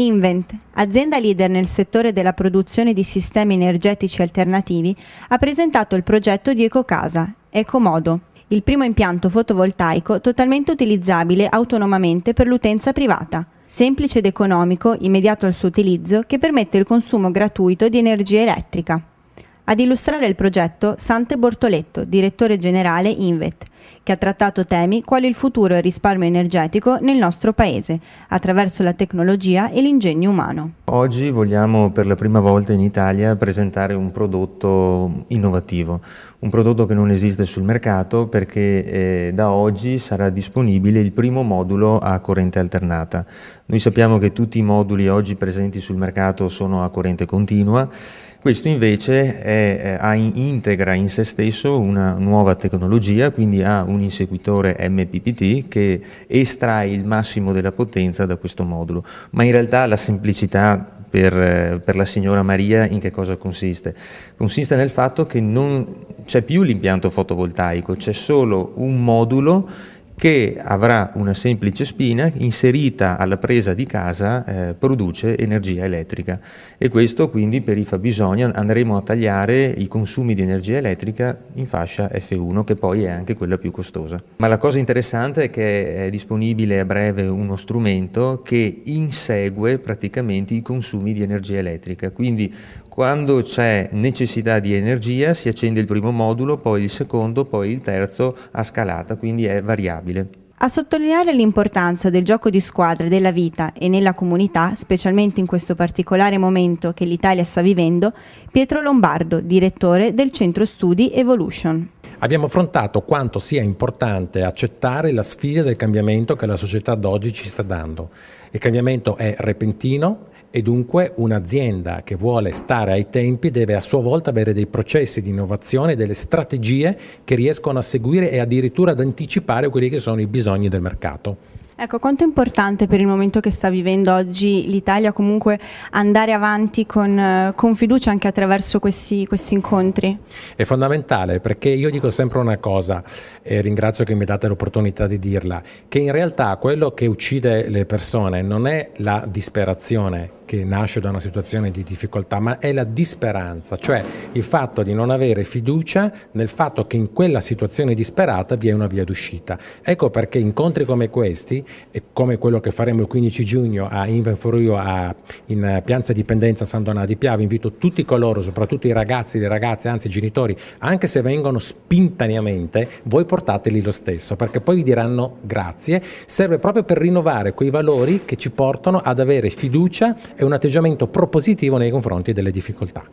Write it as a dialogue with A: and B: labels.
A: Invent, azienda leader nel settore della produzione di sistemi energetici alternativi, ha presentato il progetto di Ecocasa, Ecomodo, il primo impianto fotovoltaico totalmente utilizzabile autonomamente per l'utenza privata, semplice ed economico, immediato al suo utilizzo, che permette il consumo gratuito di energia elettrica. Ad illustrare il progetto Sante Bortoletto, direttore generale Invent, che ha trattato temi quali il futuro e il risparmio energetico nel nostro paese, attraverso la tecnologia e l'ingegno umano.
B: Oggi vogliamo per la prima volta in Italia presentare un prodotto innovativo, un prodotto che non esiste sul mercato perché da oggi sarà disponibile il primo modulo a corrente alternata. Noi sappiamo che tutti i moduli oggi presenti sul mercato sono a corrente continua. Questo invece integra in se stesso una nuova tecnologia, quindi ha un inseguitore MPPT che estrae il massimo della potenza da questo modulo, ma in realtà la semplicità per la signora Maria in che cosa consiste? Consiste nel fatto che non c'è più l'impianto fotovoltaico, c'è solo un modulo che avrà una semplice spina inserita alla presa di casa, produce energia elettrica e questo quindi per i fabbisogni andremo a tagliare i consumi di energia elettrica in fascia F1 che poi è anche quella più costosa. Ma la cosa interessante è che è disponibile a breve uno strumento che insegue praticamente i consumi di energia elettrica, quindi quando c'è necessità di energia si accende il primo modulo, poi il secondo, poi il terzo a scalata, quindi è variabile.
A: A sottolineare l'importanza del gioco di squadre della vita e nella comunità, specialmente in questo particolare momento che l'Italia sta vivendo, Pietro Lombardo, direttore del Centro Studi Evolution.
C: Abbiamo affrontato quanto sia importante accettare la sfida del cambiamento che la società d'oggi ci sta dando. Il cambiamento è repentino e dunque un'azienda che vuole stare ai tempi deve a sua volta avere dei processi di innovazione, delle strategie che riescono a seguire e addirittura ad anticipare quelli che sono i bisogni del mercato.
A: Ecco, quanto è importante per il momento che sta vivendo oggi l'Italia comunque andare avanti con fiducia anche attraverso questi incontri?
C: È fondamentale perché io dico sempre una cosa, e ringrazio che mi date l'opportunità di dirla, che in realtà quello che uccide le persone non è la disperazione che nasce da una situazione di difficoltà, ma è la disperanza, cioè il fatto di non avere fiducia nel fatto che in quella situazione disperata vi è una via d'uscita. Ecco perché incontri come questi, e come quello che faremo il 15 giugno a Invent for You in Piazza Dipendenza San Donato di Piave, invito tutti coloro, soprattutto i ragazzi, le ragazze, anzi i genitori, anche se vengono spintaneamente, voi portateli lo stesso, perché poi vi diranno grazie, serve proprio per rinnovare quei valori che ci portano ad avere fiducia e un atteggiamento propositivo nei confronti delle difficoltà.